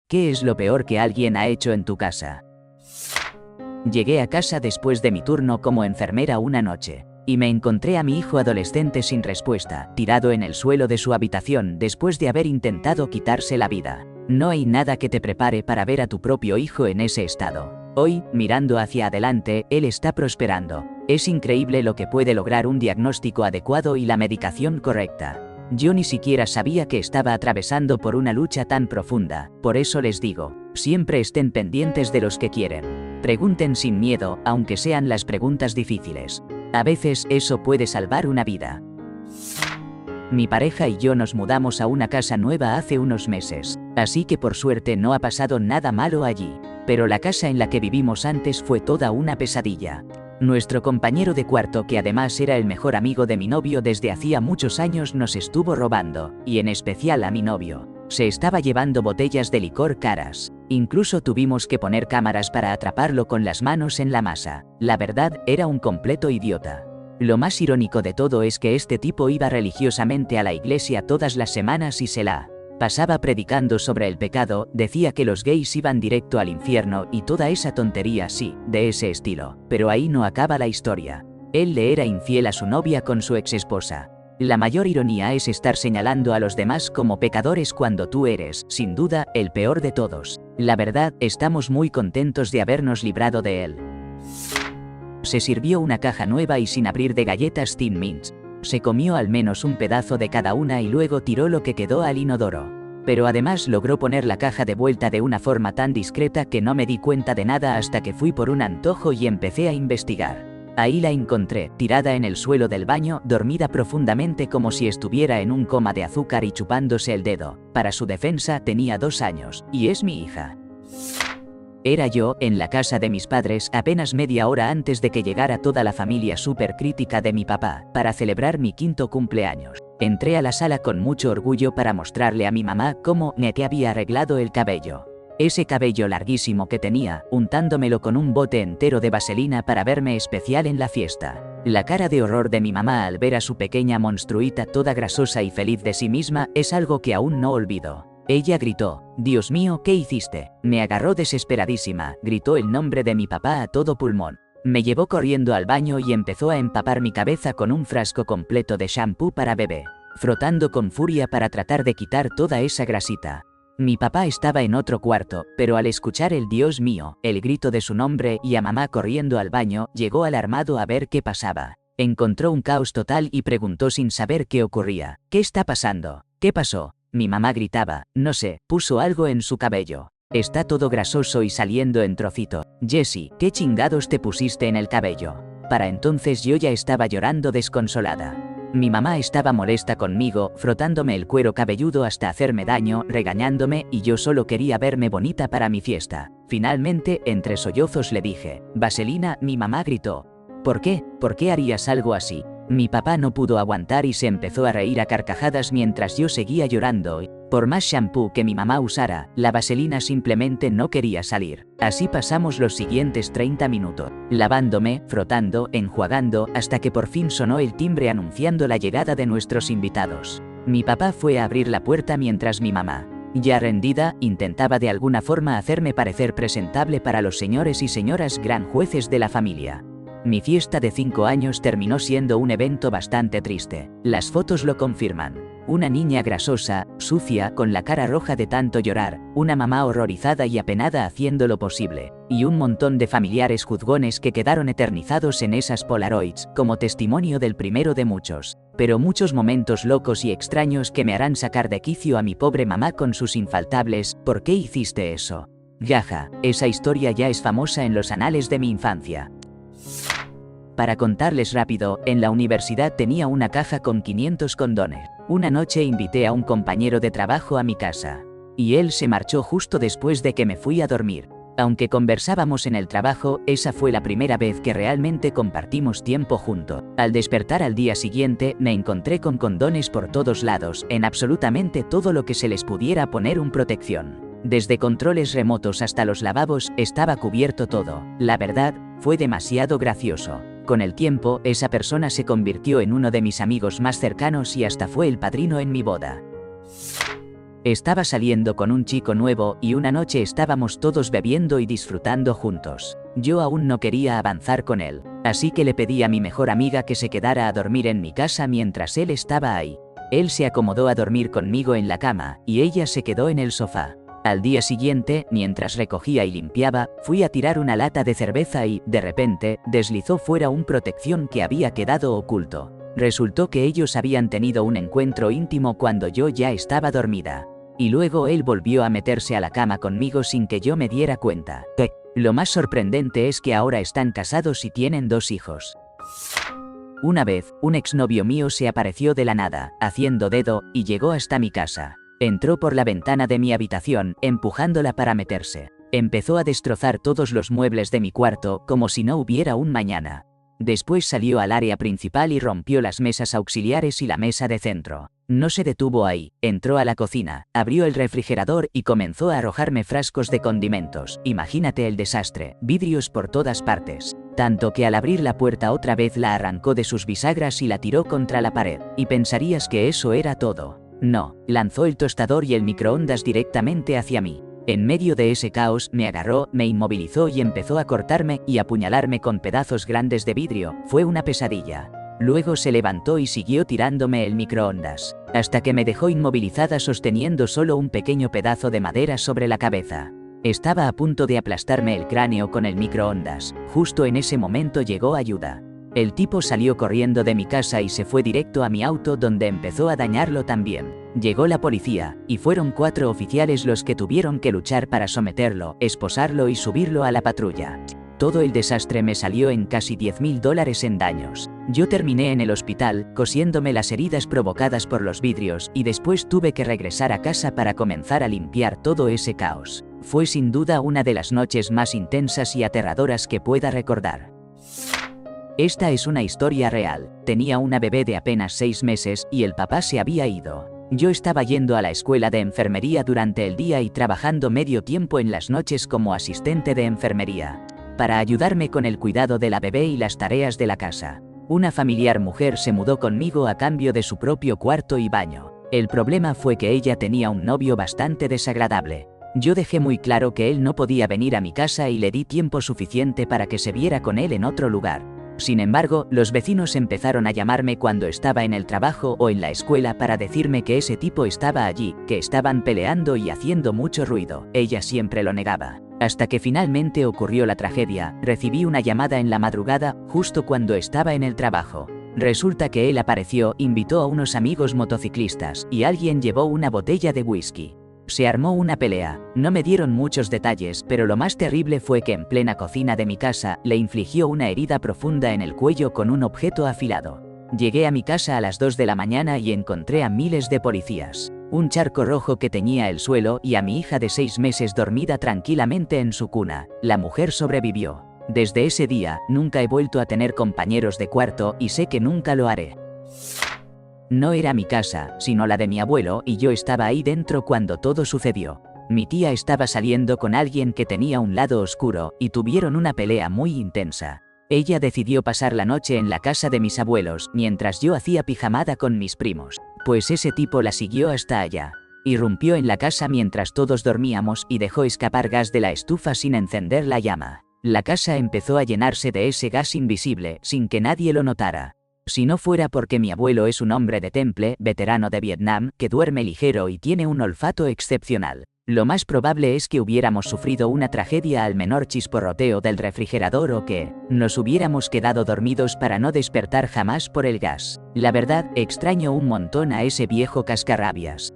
¿Qué es lo peor que alguien ha hecho en tu casa? Llegué a casa después de mi turno como enfermera una noche, y me encontré a mi hijo adolescente sin respuesta, tirado en el suelo de su habitación después de haber intentado quitarse la vida. No hay nada que te prepare para ver a tu propio hijo en ese estado. Hoy, mirando hacia adelante, él está prosperando. Es increíble lo que puede lograr un diagnóstico adecuado y la medicación correcta. Yo ni siquiera sabía que estaba atravesando por una lucha tan profunda, por eso les digo, siempre estén pendientes de los que quieren. Pregunten sin miedo, aunque sean las preguntas difíciles. A veces eso puede salvar una vida. Mi pareja y yo nos mudamos a una casa nueva hace unos meses, así que por suerte no ha pasado nada malo allí. Pero la casa en la que vivimos antes fue toda una pesadilla. Nuestro compañero de cuarto, que además era el mejor amigo de mi novio desde hacía muchos años, nos estuvo robando, y en especial a mi novio. Se estaba llevando botellas de licor caras. Incluso tuvimos que poner cámaras para atraparlo con las manos en la masa. La verdad, era un completo idiota. Lo más irónico de todo es que este tipo iba religiosamente a la iglesia todas las semanas y se la pasaba predicando sobre el pecado, decía que los gays iban directo al infierno y toda esa tontería, sí, de ese estilo. Pero ahí no acaba la historia. Él le era infiel a su novia con su exesposa. La mayor ironía es estar señalando a los demás como pecadores cuando tú eres, sin duda, el peor de todos. La verdad, estamos muy contentos de habernos librado de él. Se sirvió una caja nueva y sin abrir de galletas Thin Mints. Se comió al menos un pedazo de cada una y luego tiró lo que quedó al inodoro. Pero además logró poner la caja de vuelta de una forma tan discreta que no me di cuenta de nada hasta que fui por un antojo y empecé a investigar. Ahí la encontré, tirada en el suelo del baño, dormida profundamente como si estuviera en un coma de azúcar y chupándose el dedo. Para su defensa, tenía 2 años, y es mi hija. Era yo, en la casa de mis padres, apenas media hora antes de que llegara toda la familia súper crítica de mi papá, para celebrar mi 5º cumpleaños. Entré a la sala con mucho orgullo para mostrarle a mi mamá cómo me había arreglado el cabello. Ese cabello larguísimo que tenía, untándomelo con un bote entero de vaselina para verme especial en la fiesta. La cara de horror de mi mamá al ver a su pequeña monstruita toda grasosa y feliz de sí misma es algo que aún no olvido. Ella gritó, «Dios mío, ¿qué hiciste?». Me agarró desesperadísima, gritó el nombre de mi papá a todo pulmón. Me llevó corriendo al baño y empezó a empapar mi cabeza con un frasco completo de shampoo para bebé, frotando con furia para tratar de quitar toda esa grasita. Mi papá estaba en otro cuarto, pero al escuchar el «Dios mío», el grito de su nombre y a mamá corriendo al baño, llegó alarmado a ver qué pasaba. Encontró un caos total y preguntó sin saber qué ocurría, «¿Qué está pasando? ¿Qué pasó?». Mi mamá gritaba, «No sé, puso algo en su cabello. Está todo grasoso y saliendo en trocito. Jessie, ¿qué chingados te pusiste en el cabello?». Para entonces yo ya estaba llorando desconsolada. Mi mamá estaba molesta conmigo, frotándome el cuero cabelludo hasta hacerme daño, regañándome, y yo solo quería verme bonita para mi fiesta. Finalmente, entre sollozos le dije, «Vaselina». Mi mamá gritó, «¿Por qué? ¿Por qué harías algo así?». Mi papá no pudo aguantar y se empezó a reír a carcajadas mientras yo seguía llorando. Por más shampoo que mi mamá usara, la vaselina simplemente no quería salir. Así pasamos los siguientes 30 minutos, lavándome, frotando, enjuagando, hasta que por fin sonó el timbre anunciando la llegada de nuestros invitados. Mi papá fue a abrir la puerta mientras mi mamá, ya rendida, intentaba de alguna forma hacerme parecer presentable para los señores y señoras gran jueces de la familia. Mi fiesta de 5 años terminó siendo un evento bastante triste. Las fotos lo confirman. Una niña grasosa, sucia, con la cara roja de tanto llorar, una mamá horrorizada y apenada haciendo lo posible, y un montón de familiares juzgones que quedaron eternizados en esas Polaroids, como testimonio del primero de muchos. Pero muchos momentos locos y extraños que me harán sacar de quicio a mi pobre mamá con sus infaltables, «¿Por qué hiciste eso?». Jaja, esa historia ya es famosa en los anales de mi infancia. Para contarles rápido, en la universidad tenía una caja con 500 condones. Una noche invité a un compañero de trabajo a mi casa. Y él se marchó justo después de que me fui a dormir. Aunque conversábamos en el trabajo, esa fue la primera vez que realmente compartimos tiempo juntos. Al despertar al día siguiente, me encontré con condones por todos lados, en absolutamente todo lo que se les pudiera poner un protección. Desde controles remotos hasta los lavabos, estaba cubierto todo. La verdad, fue demasiado gracioso. Con el tiempo, esa persona se convirtió en uno de mis amigos más cercanos y hasta fue el padrino en mi boda. Estaba saliendo con un chico nuevo y una noche estábamos todos bebiendo y disfrutando juntos. Yo aún no quería avanzar con él, así que le pedí a mi mejor amiga que se quedara a dormir en mi casa mientras él estaba ahí. Él se acomodó a dormir conmigo en la cama y ella se quedó en el sofá. Al día siguiente, mientras recogía y limpiaba, fui a tirar una lata de cerveza y, de repente, deslizó fuera un protección que había quedado oculto. Resultó que ellos habían tenido un encuentro íntimo cuando yo ya estaba dormida. Y luego él volvió a meterse a la cama conmigo sin que yo me diera cuenta. Lo más sorprendente es que ahora están casados y tienen 2 hijos. Una vez, un exnovio mío se apareció de la nada, haciendo dedo, y llegó hasta mi casa. Entró por la ventana de mi habitación, empujándola para meterse. Empezó a destrozar todos los muebles de mi cuarto, como si no hubiera un mañana. Después salió al área principal y rompió las mesas auxiliares y la mesa de centro. No se detuvo ahí, entró a la cocina, abrió el refrigerador y comenzó a arrojarme frascos de condimentos. Imagínate el desastre, vidrios por todas partes. Tanto que al abrir la puerta otra vez la arrancó de sus bisagras y la tiró contra la pared. Y pensarías que eso era todo. No, lanzó el tostador y el microondas directamente hacia mí. En medio de ese caos, me agarró, me inmovilizó y empezó a cortarme y apuñalarme con pedazos grandes de vidrio. Fue una pesadilla. Luego se levantó y siguió tirándome el microondas, hasta que me dejó inmovilizada sosteniendo solo un pequeño pedazo de madera sobre la cabeza. Estaba a punto de aplastarme el cráneo con el microondas. Justo en ese momento llegó ayuda. El tipo salió corriendo de mi casa y se fue directo a mi auto donde empezó a dañarlo también. Llegó la policía, y fueron 4 oficiales los que tuvieron que luchar para someterlo, esposarlo y subirlo a la patrulla. Todo el desastre me salió en casi $10.000 en daños. Yo terminé en el hospital, cosiéndome las heridas provocadas por los vidrios, y después tuve que regresar a casa para comenzar a limpiar todo ese caos. Fue sin duda una de las noches más intensas y aterradoras que pueda recordar. Esta es una historia real. Tenía una bebé de apenas 6 meses y el papá se había ido. Yo estaba yendo a la escuela de enfermería durante el día y trabajando medio tiempo en las noches como asistente de enfermería, para ayudarme con el cuidado de la bebé y las tareas de la casa. Una familiar mujer se mudó conmigo a cambio de su propio cuarto y baño. El problema fue que ella tenía un novio bastante desagradable. Yo dejé muy claro que él no podía venir a mi casa y le di tiempo suficiente para que se viera con él en otro lugar. Sin embargo, los vecinos empezaron a llamarme cuando estaba en el trabajo o en la escuela para decirme que ese tipo estaba allí, que estaban peleando y haciendo mucho ruido. Ella siempre lo negaba. Hasta que finalmente ocurrió la tragedia, recibí una llamada en la madrugada, justo cuando estaba en el trabajo. Resulta que él apareció, invitó a unos amigos motociclistas, y alguien llevó una botella de whisky. Se armó una pelea. No me dieron muchos detalles, pero lo más terrible fue que en plena cocina de mi casa, le infligió una herida profunda en el cuello con un objeto afilado. Llegué a mi casa a las 2 de la mañana y encontré a miles de policías, un charco rojo que teñía el suelo y a mi hija de 6 meses dormida tranquilamente en su cuna. La mujer sobrevivió. Desde ese día, nunca he vuelto a tener compañeros de cuarto y sé que nunca lo haré. No era mi casa, sino la de mi abuelo, y yo estaba ahí dentro cuando todo sucedió. Mi tía estaba saliendo con alguien que tenía un lado oscuro, y tuvieron una pelea muy intensa. Ella decidió pasar la noche en la casa de mis abuelos, mientras yo hacía pijamada con mis primos. Pues ese tipo la siguió hasta allá. Irrumpió en la casa mientras todos dormíamos y dejó escapar gas de la estufa sin encender la llama. La casa empezó a llenarse de ese gas invisible, sin que nadie lo notara. Si no fuera porque mi abuelo es un hombre de temple, veterano de Vietnam, que duerme ligero y tiene un olfato excepcional, lo más probable es que hubiéramos sufrido una tragedia al menor chisporroteo del refrigerador o que nos hubiéramos quedado dormidos para no despertar jamás por el gas. La verdad, extraño un montón a ese viejo cascarrabias.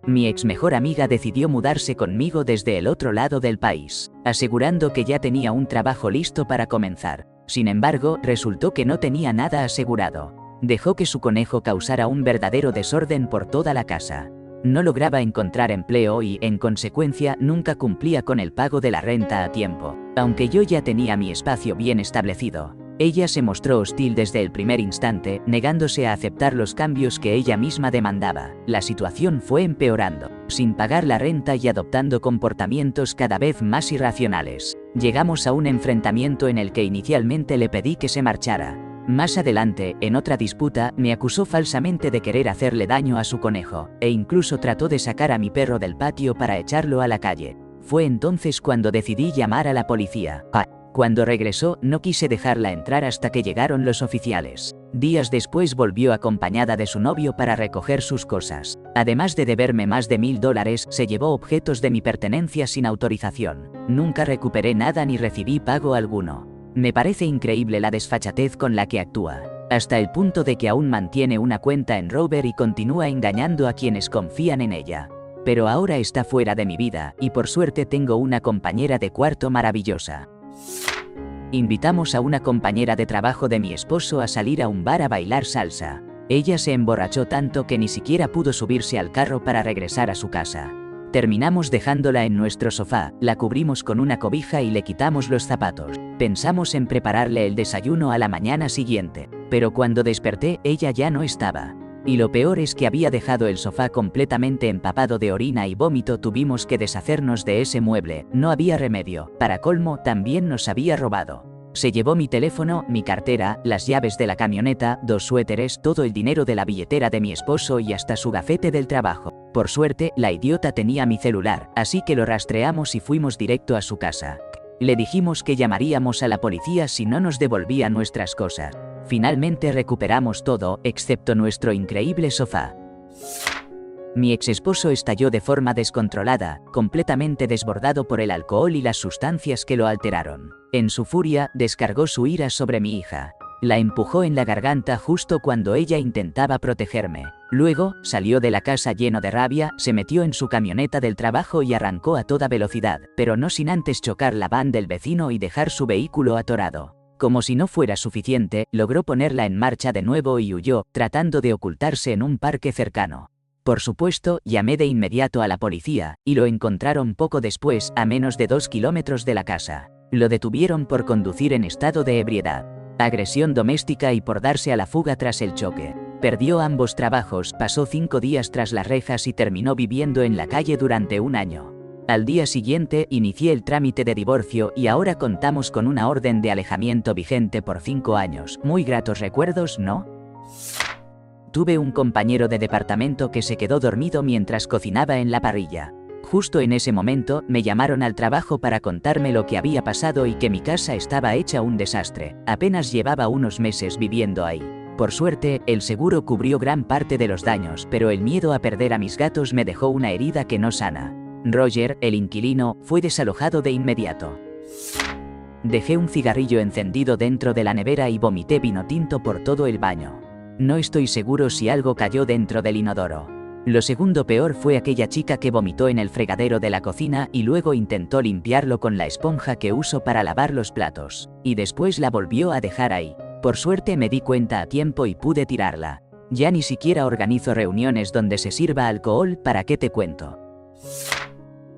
Mi ex mejor amiga decidió mudarse conmigo desde el otro lado del país, asegurando que ya tenía un trabajo listo para comenzar. Sin embargo, resultó que no tenía nada asegurado. Dejó que su conejo causara un verdadero desorden por toda la casa. No lograba encontrar empleo y, en consecuencia, nunca cumplía con el pago de la renta a tiempo. Aunque yo ya tenía mi espacio bien establecido, ella se mostró hostil desde el primer instante, negándose a aceptar los cambios que ella misma demandaba. La situación fue empeorando, sin pagar la renta y adoptando comportamientos cada vez más irracionales. Llegamos a un enfrentamiento en el que inicialmente le pedí que se marchara. Más adelante, en otra disputa, me acusó falsamente de querer hacerle daño a su conejo, e incluso trató de sacar a mi perro del patio para echarlo a la calle. Fue entonces cuando decidí llamar a la policía. Cuando regresó, no quise dejarla entrar hasta que llegaron los oficiales. Días después volvió acompañada de su novio para recoger sus cosas. Además de deberme más de $1000, se llevó objetos de mi pertenencia sin autorización. Nunca recuperé nada ni recibí pago alguno. Me parece increíble la desfachatez con la que actúa, hasta el punto de que aún mantiene una cuenta en Rover y continúa engañando a quienes confían en ella. Pero ahora está fuera de mi vida, y por suerte tengo una compañera de cuarto maravillosa. Invitamos a una compañera de trabajo de mi esposo a salir a un bar a bailar salsa. Ella se emborrachó tanto que ni siquiera pudo subirse al carro para regresar a su casa. Terminamos dejándola en nuestro sofá, la cubrimos con una cobija y le quitamos los zapatos. Pensamos en prepararle el desayuno a la mañana siguiente, pero cuando desperté, ella ya no estaba. Y lo peor es que había dejado el sofá completamente empapado de orina y vómito. Tuvimos que deshacernos de ese mueble, no había remedio. Para colmo, también nos había robado. Se llevó mi teléfono, mi cartera, las llaves de la camioneta, 2 suéteres, todo el dinero de la billetera de mi esposo y hasta su gafete del trabajo. Por suerte, la idiota tenía mi celular, así que lo rastreamos y fuimos directo a su casa. Le dijimos que llamaríamos a la policía si no nos devolvía nuestras cosas. Finalmente recuperamos todo, excepto nuestro increíble sofá. Mi exesposo estalló de forma descontrolada, completamente desbordado por el alcohol y las sustancias que lo alteraron. En su furia, descargó su ira sobre mi hija. La empujó en la garganta justo cuando ella intentaba protegerme. Luego, salió de la casa lleno de rabia, se metió en su camioneta del trabajo y arrancó a toda velocidad, pero no sin antes chocar la van del vecino y dejar su vehículo atorado. Como si no fuera suficiente, logró ponerla en marcha de nuevo y huyó, tratando de ocultarse en un parque cercano. Por supuesto, llamé de inmediato a la policía, y lo encontraron poco después, a menos de 2 kilómetros de la casa. Lo detuvieron por conducir en estado de ebriedad, agresión doméstica y por darse a la fuga tras el choque. Perdió ambos trabajos, pasó 5 días tras las rejas y terminó viviendo en la calle durante 1 año. Al día siguiente, inicié el trámite de divorcio y ahora contamos con una orden de alejamiento vigente por 5 años. Muy gratos recuerdos, ¿no? Tuve un compañero de departamento que se quedó dormido mientras cocinaba en la parrilla. Justo en ese momento, me llamaron al trabajo para contarme lo que había pasado y que mi casa estaba hecha un desastre. Apenas llevaba unos meses viviendo ahí. Por suerte, el seguro cubrió gran parte de los daños, pero el miedo a perder a mis gatos me dejó una herida que no sana. Roger, el inquilino, fue desalojado de inmediato. Dejé un cigarrillo encendido dentro de la nevera y vomité vino tinto por todo el baño. No estoy seguro si algo cayó dentro del inodoro. Lo segundo peor fue aquella chica que vomitó en el fregadero de la cocina y luego intentó limpiarlo con la esponja que uso para lavar los platos, y después la volvió a dejar ahí. Por suerte me di cuenta a tiempo y pude tirarla. Ya ni siquiera organizo reuniones donde se sirva alcohol, ¿para qué te cuento?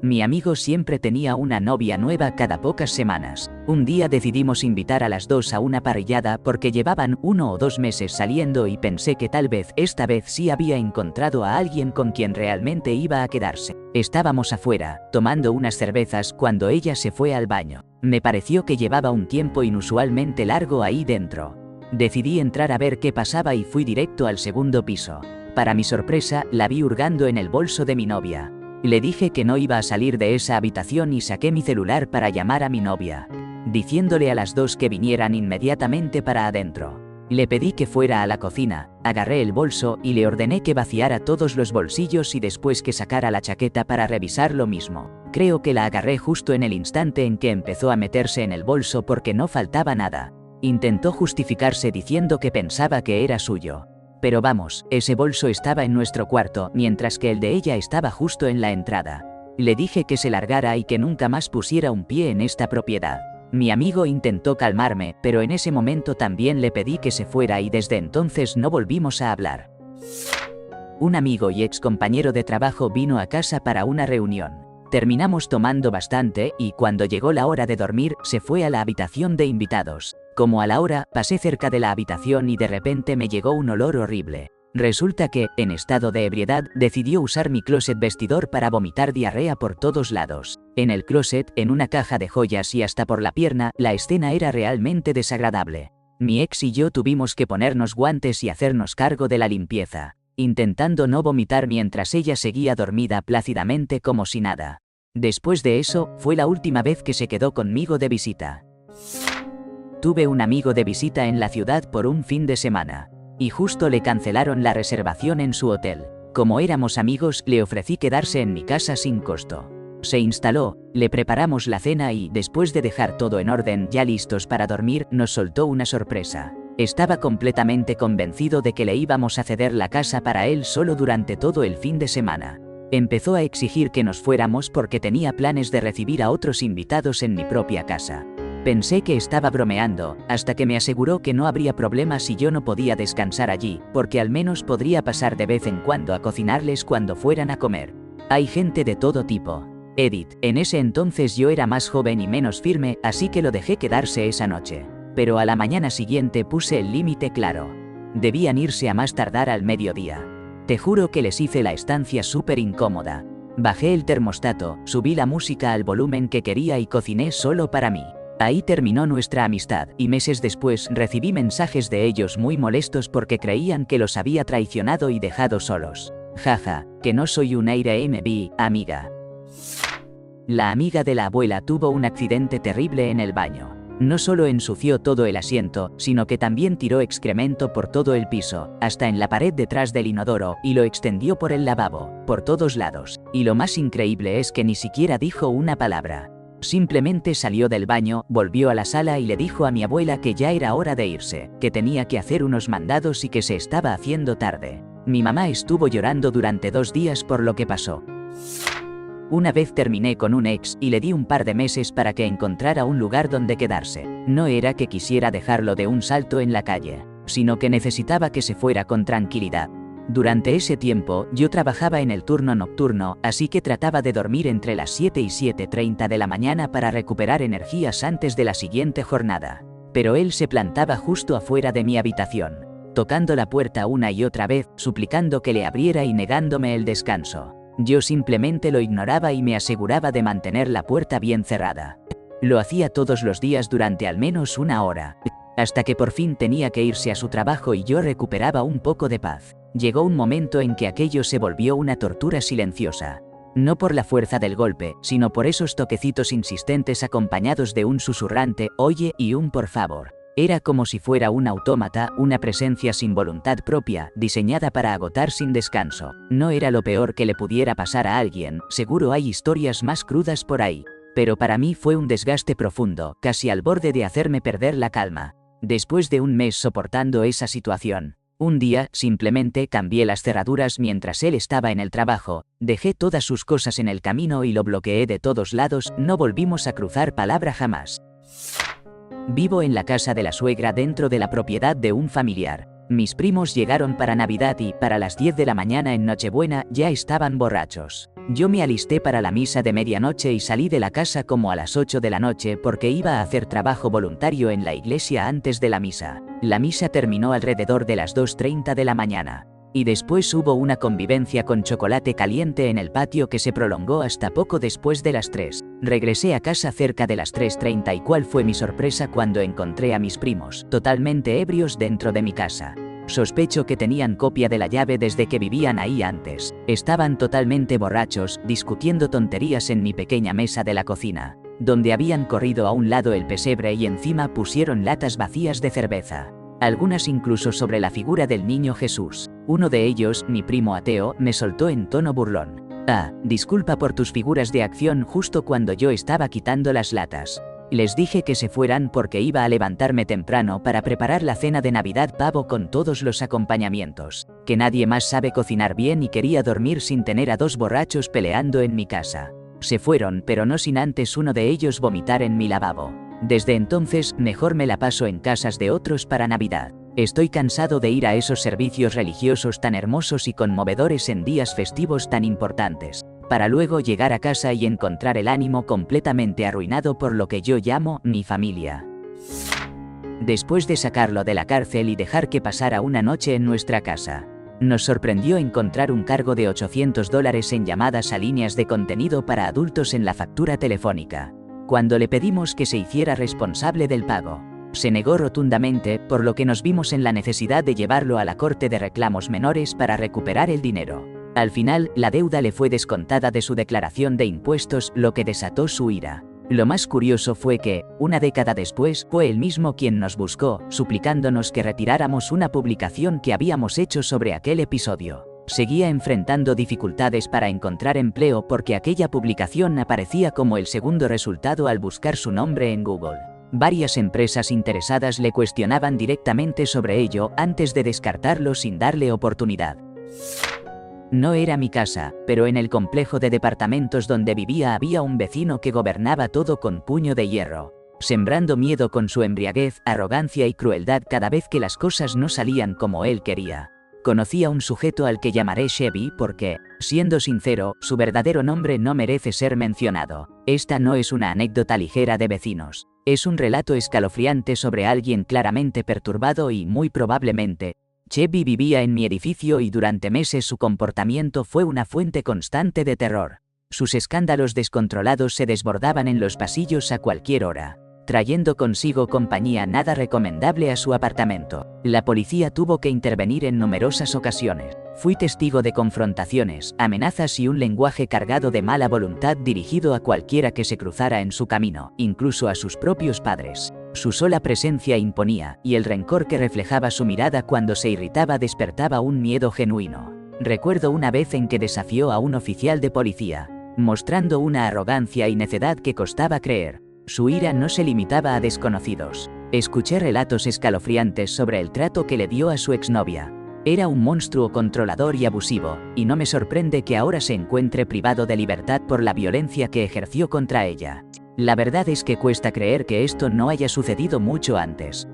Mi amigo siempre tenía una novia nueva cada pocas semanas. Un día decidimos invitar a las dos a una parrillada porque llevaban 1 o 2 meses saliendo y pensé que tal vez esta vez sí había encontrado a alguien con quien realmente iba a quedarse. Estábamos afuera, tomando unas cervezas cuando ella se fue al baño. Me pareció que llevaba un tiempo inusualmente largo ahí dentro. Decidí entrar a ver qué pasaba y fui directo al segundo piso. Para mi sorpresa, la vi hurgando en el bolso de mi novia. Le dije que no iba a salir de esa habitación y saqué mi celular para llamar a mi novia, diciéndole a las dos que vinieran inmediatamente para adentro. Le pedí que fuera a la cocina, agarré el bolso y le ordené que vaciara todos los bolsillos y después que sacara la chaqueta para revisar lo mismo. Creo que la agarré justo en el instante en que empezó a meterse en el bolso porque no faltaba nada. Intentó justificarse diciendo que pensaba que era suyo. Pero vamos, ese bolso estaba en nuestro cuarto, mientras que el de ella estaba justo en la entrada. Le dije que se largara y que nunca más pusiera un pie en esta propiedad. Mi amigo intentó calmarme, pero en ese momento también le pedí que se fuera y desde entonces no volvimos a hablar. Un amigo y ex compañero de trabajo vino a casa para una reunión. Terminamos tomando bastante y cuando llegó la hora de dormir, se fue a la habitación de invitados. Como a la hora, pasé cerca de la habitación y de repente me llegó un olor horrible. Resulta que, en estado de ebriedad, decidió usar mi closet vestidor para vomitar diarrea por todos lados. En el closet, en una caja de joyas y hasta por la pierna, la escena era realmente desagradable. Mi ex y yo tuvimos que ponernos guantes y hacernos cargo de la limpieza, intentando no vomitar mientras ella seguía dormida plácidamente como si nada. Después de eso, fue la última vez que se quedó conmigo de visita. Tuve un amigo de visita en la ciudad por un fin de semana, y justo le cancelaron la reservación en su hotel. Como éramos amigos, le ofrecí quedarse en mi casa sin costo. Se instaló, le preparamos la cena y, después de dejar todo en orden, ya listos para dormir, nos soltó una sorpresa. Estaba completamente convencido de que le íbamos a ceder la casa para él solo durante todo el fin de semana. Empezó a exigir que nos fuéramos porque tenía planes de recibir a otros invitados en mi propia casa. Pensé que estaba bromeando, hasta que me aseguró que no habría problema si yo no podía descansar allí, porque al menos podría pasar de vez en cuando a cocinarles cuando fueran a comer. Hay gente de todo tipo. Edith, en ese entonces yo era más joven y menos firme, así que lo dejé quedarse esa noche. Pero a la mañana siguiente puse el límite claro. Debían irse a más tardar al mediodía. Te juro que les hice la estancia súper incómoda. Bajé el termostato, subí la música al volumen que quería y cociné solo para mí. Ahí terminó nuestra amistad, y meses después recibí mensajes de ellos muy molestos porque creían que los había traicionado y dejado solos. Jaja, que no soy un Airbnb, amiga. La amiga de la abuela tuvo un accidente terrible en el baño. No solo ensució todo el asiento, sino que también tiró excremento por todo el piso, hasta en la pared detrás del inodoro, y lo extendió por el lavabo, por todos lados. Y lo más increíble es que ni siquiera dijo una palabra. Simplemente salió del baño, volvió a la sala y le dijo a mi abuela que ya era hora de irse, que tenía que hacer unos mandados y que se estaba haciendo tarde. Mi mamá estuvo llorando durante 2 días por lo que pasó. Una vez terminé con un ex y le di un par de meses para que encontrara un lugar donde quedarse. No era que quisiera dejarlo de un salto en la calle, sino que necesitaba que se fuera con tranquilidad. Durante ese tiempo, yo trabajaba en el turno nocturno, así que trataba de dormir entre las 7 y 7:30 de la mañana para recuperar energías antes de la siguiente jornada. Pero él se plantaba justo afuera de mi habitación, tocando la puerta una y otra vez, suplicando que le abriera y negándome el descanso. Yo simplemente lo ignoraba y me aseguraba de mantener la puerta bien cerrada. Lo hacía todos los días durante al menos 1 hora, hasta que por fin tenía que irse a su trabajo y yo recuperaba un poco de paz. Llegó un momento en que aquello se volvió una tortura silenciosa. No por la fuerza del golpe, sino por esos toquecitos insistentes acompañados de un susurrante «oye» y un «por favor». Era como si fuera un autómata, una presencia sin voluntad propia, diseñada para agotar sin descanso. No era lo peor que le pudiera pasar a alguien, seguro hay historias más crudas por ahí. Pero para mí fue un desgaste profundo, casi al borde de hacerme perder la calma. Después de un mes soportando esa situación, un día, simplemente cambié las cerraduras mientras él estaba en el trabajo, dejé todas sus cosas en el camino y lo bloqueé de todos lados, no volvimos a cruzar palabra jamás. Vivo en la casa de la suegra dentro de la propiedad de un familiar. Mis primos llegaron para Navidad y, para las 10 de la mañana en Nochebuena, ya estaban borrachos. Yo me alisté para la misa de medianoche y salí de la casa como a las 8 de la noche porque iba a hacer trabajo voluntario en la iglesia antes de la misa. La misa terminó alrededor de las 2:30 de la mañana. Y después hubo una convivencia con chocolate caliente en el patio que se prolongó hasta poco después de las 3. Regresé a casa cerca de las 3:30 y cuál fue mi sorpresa cuando encontré a mis primos, totalmente ebrios dentro de mi casa. Sospecho que tenían copia de la llave desde que vivían ahí antes. Estaban totalmente borrachos, discutiendo tonterías en mi pequeña mesa de la cocina, donde habían corrido a un lado el pesebre y encima pusieron latas vacías de cerveza. Algunas incluso sobre la figura del niño Jesús. Uno de ellos, mi primo ateo, me soltó en tono burlón: «Ah, disculpa por tus figuras de acción justo cuando yo estaba quitando las latas». Les dije que se fueran porque iba a levantarme temprano para preparar la cena de Navidad pavo con todos los acompañamientos, que nadie más sabe cocinar bien y quería dormir sin tener a 2 borrachos peleando en mi casa. Se fueron, pero no sin antes uno de ellos vomitar en mi lavabo. Desde entonces, mejor me la paso en casas de otros para Navidad. Estoy cansado de ir a esos servicios religiosos tan hermosos y conmovedores en días festivos tan importantes, para luego llegar a casa y encontrar el ánimo completamente arruinado por lo que yo llamo mi familia. Después de sacarlo de la cárcel y dejar que pasara una noche en nuestra casa, nos sorprendió encontrar un cargo de $800 en llamadas a líneas de contenido para adultos en la factura telefónica. Cuando le pedimos que se hiciera responsable del pago, Se negó rotundamente, por lo que nos vimos en la necesidad de llevarlo a la Corte de Reclamos Menores para recuperar el dinero. Al final, la deuda le fue descontada de su declaración de impuestos, lo que desató su ira. Lo más curioso fue que, una década después, fue él mismo quien nos buscó, suplicándonos que retiráramos una publicación que habíamos hecho sobre aquel episodio. Seguía enfrentando dificultades para encontrar empleo porque aquella publicación aparecía como el segundo resultado al buscar su nombre en Google. Varias empresas interesadas le cuestionaban directamente sobre ello antes de descartarlo sin darle oportunidad. No era mi casa, pero en el complejo de departamentos donde vivía había un vecino que gobernaba todo con puño de hierro, sembrando miedo con su embriaguez, arrogancia y crueldad cada vez que las cosas no salían como él quería. Conocí a un sujeto al que llamaré Chevy porque, siendo sincero, su verdadero nombre no merece ser mencionado. Esta no es una anécdota ligera de vecinos. Es un relato escalofriante sobre alguien claramente perturbado y, muy probablemente, Chevy vivía en mi edificio y durante meses su comportamiento fue una fuente constante de terror. Sus escándalos descontrolados se desbordaban en los pasillos a cualquier hora, trayendo consigo compañía nada recomendable a su apartamento. La policía tuvo que intervenir en numerosas ocasiones. Fui testigo de confrontaciones, amenazas y un lenguaje cargado de mala voluntad dirigido a cualquiera que se cruzara en su camino, incluso a sus propios padres. Su sola presencia imponía, y el rencor que reflejaba su mirada cuando se irritaba despertaba un miedo genuino. Recuerdo una vez en que desafió a un oficial de policía, mostrando una arrogancia y necedad que costaba creer. Su ira no se limitaba a desconocidos. Escuché relatos escalofriantes sobre el trato que le dio a su exnovia. Era un monstruo controlador y abusivo, y no me sorprende que ahora se encuentre privado de libertad por la violencia que ejerció contra ella. La verdad es que cuesta creer que esto no haya sucedido mucho antes.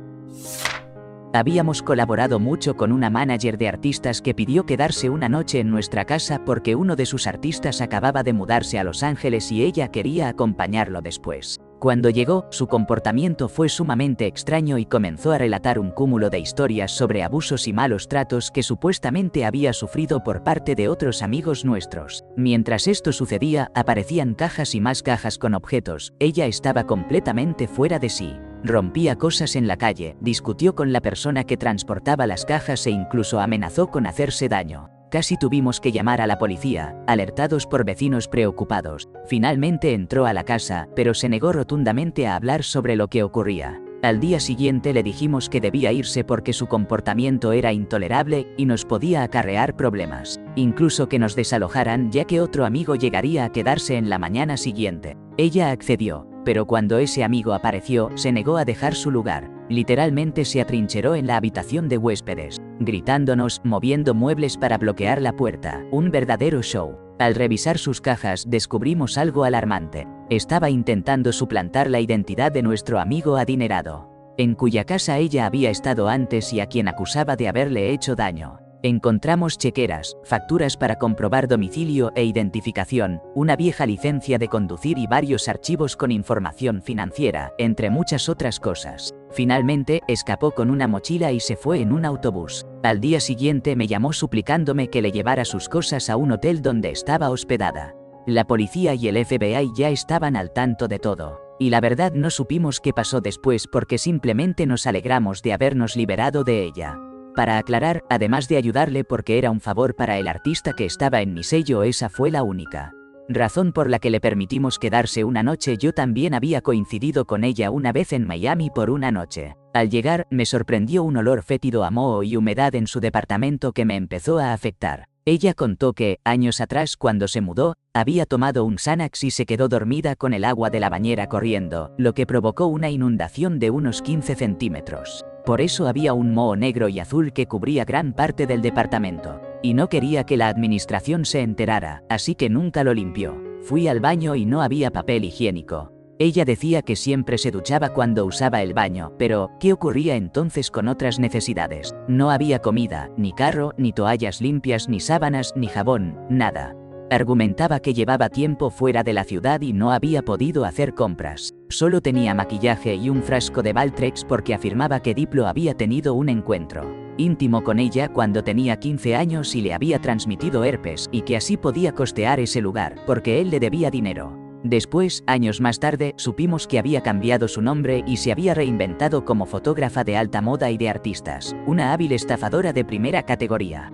Habíamos colaborado mucho con una manager de artistas que pidió quedarse una noche en nuestra casa porque uno de sus artistas acababa de mudarse a Los Ángeles y ella quería acompañarlo después. Cuando llegó, su comportamiento fue sumamente extraño y comenzó a relatar un cúmulo de historias sobre abusos y malos tratos que supuestamente había sufrido por parte de otros amigos nuestros. Mientras esto sucedía, aparecían cajas y más cajas con objetos. Ella estaba completamente fuera de sí. Rompía cosas en la calle, discutió con la persona que transportaba las cajas e incluso amenazó con hacerse daño. Casi tuvimos que llamar a la policía, alertados por vecinos preocupados. Finalmente entró a la casa, pero se negó rotundamente a hablar sobre lo que ocurría. Al día siguiente le dijimos que debía irse porque su comportamiento era intolerable y nos podía acarrear problemas. Incluso que nos desalojaran ya que otro amigo llegaría a quedarse en la mañana siguiente. Ella accedió, pero cuando ese amigo apareció, se negó a dejar su lugar. Literalmente se atrincheró en la habitación de huéspedes, gritándonos, moviendo muebles para bloquear la puerta. Un verdadero show. Al revisar sus cajas descubrimos algo alarmante. Estaba intentando suplantar la identidad de nuestro amigo adinerado, en cuya casa ella había estado antes y a quien acusaba de haberle hecho daño. Encontramos chequeras, facturas para comprobar domicilio e identificación, una vieja licencia de conducir y varios archivos con información financiera, entre muchas otras cosas. Finalmente, escapó con una mochila y se fue en un autobús. Al día siguiente me llamó suplicándome que le llevara sus cosas a un hotel donde estaba hospedada. La policía y el FBI ya estaban al tanto de todo. Y la verdad no supimos qué pasó después porque simplemente nos alegramos de habernos liberado de ella. Para aclarar, además de ayudarle porque era un favor para el artista que estaba en mi sello, esa fue la única razón por la que le permitimos quedarse una noche. Yo también había coincidido con ella una vez en Miami por una noche. Al llegar, me sorprendió un olor fétido a moho y humedad en su departamento que me empezó a afectar. Ella contó que, años atrás cuando se mudó, había tomado un Xanax y se quedó dormida con el agua de la bañera corriendo, lo que provocó una inundación de unos 15 centímetros. Por eso había un moho negro y azul que cubría gran parte del departamento. Y no quería que la administración se enterara, así que nunca lo limpió. Fui al baño y no había papel higiénico. Ella decía que siempre se duchaba cuando usaba el baño, pero ¿qué ocurría entonces con otras necesidades? No había comida, ni carro, ni toallas limpias, ni sábanas, ni jabón, nada. Argumentaba que llevaba tiempo fuera de la ciudad y no había podido hacer compras. Solo tenía maquillaje y un frasco de Valtrex porque afirmaba que Diplo había tenido un encuentro íntimo con ella cuando tenía 15 años y le había transmitido herpes y que así podía costear ese lugar porque él le debía dinero. Después, años más tarde, supimos que había cambiado su nombre y se había reinventado como fotógrafa de alta moda y de artistas, una hábil estafadora de primera categoría.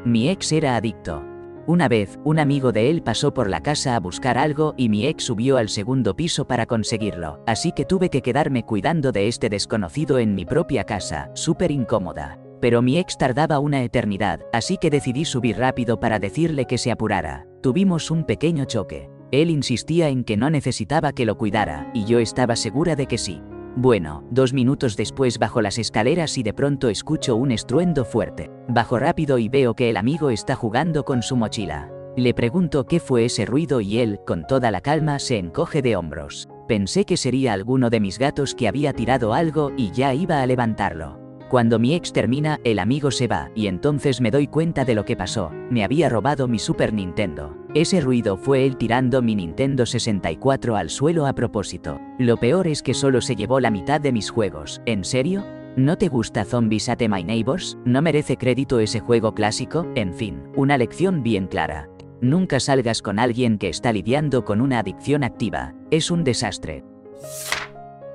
Mi ex era adicto. Una vez, un amigo de él pasó por la casa a buscar algo y mi ex subió al segundo piso para conseguirlo, así que tuve que quedarme cuidando de este desconocido en mi propia casa, súper incómoda. Pero mi ex tardaba una eternidad, así que decidí subir rápido para decirle que se apurara. Tuvimos un pequeño choque. Él insistía en que no necesitaba que lo cuidara, y yo estaba segura de que sí. Bueno, 2 minutos después bajo las escaleras y de pronto escucho un estruendo fuerte. Bajo rápido y veo que el amigo está jugando con su mochila. Le pregunto qué fue ese ruido y él, con toda la calma, se encoge de hombros. Pensé que sería alguno de mis gatos que había tirado algo y ya iba a levantarlo. Cuando mi ex termina, el amigo se va, y entonces me doy cuenta de lo que pasó. Me había robado mi Super Nintendo. Ese ruido fue él tirando mi Nintendo 64 al suelo a propósito. Lo peor es que solo se llevó la mitad de mis juegos. ¿En serio? ¿No te gusta Zombies Ate My Neighbors? ¿No merece crédito ese juego clásico? En fin, una lección bien clara. Nunca salgas con alguien que está lidiando con una adicción activa. Es un desastre.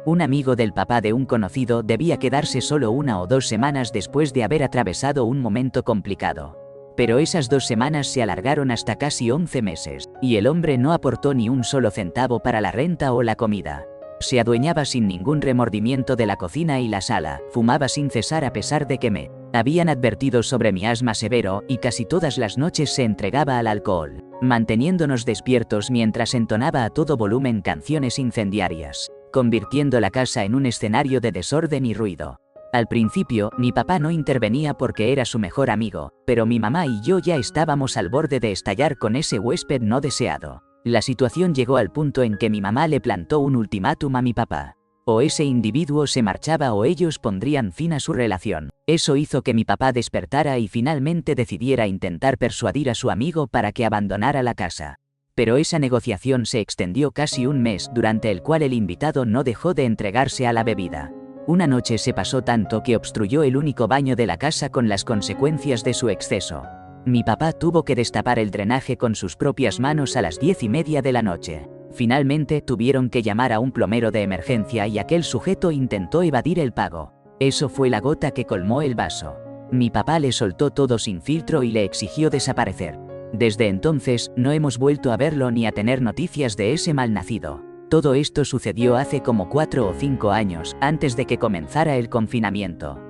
Un amigo del papá de un conocido debía quedarse solo 1 o 2 semanas después de haber atravesado un momento complicado. Pero esas 2 semanas se alargaron hasta casi 11 meses, y el hombre no aportó ni un solo centavo para la renta o la comida. Se adueñaba sin ningún remordimiento de la cocina y la sala, fumaba sin cesar a pesar de que me habían advertido sobre mi asma severo y casi todas las noches se entregaba al alcohol, manteniéndonos despiertos mientras entonaba a todo volumen canciones incendiarias, convirtiendo la casa en un escenario de desorden y ruido. Al principio, mi papá no intervenía porque era su mejor amigo, pero mi mamá y yo ya estábamos al borde de estallar con ese huésped no deseado. La situación llegó al punto en que mi mamá le plantó un ultimátum a mi papá. O ese individuo se marchaba o ellos pondrían fin a su relación. Eso hizo que mi papá despertara y finalmente decidiera intentar persuadir a su amigo para que abandonara la casa. Pero esa negociación se extendió casi un mes, durante el cual el invitado no dejó de entregarse a la bebida. Una noche se pasó tanto que obstruyó el único baño de la casa con las consecuencias de su exceso. Mi papá tuvo que destapar el drenaje con sus propias manos a las 10:30 de la noche. Finalmente tuvieron que llamar a un plomero de emergencia y aquel sujeto intentó evadir el pago. Eso fue la gota que colmó el vaso. Mi papá le soltó todo sin filtro y le exigió desaparecer. Desde entonces, no hemos vuelto a verlo ni a tener noticias de ese malnacido. Todo esto sucedió hace como 4 o 5 años, antes de que comenzara el confinamiento.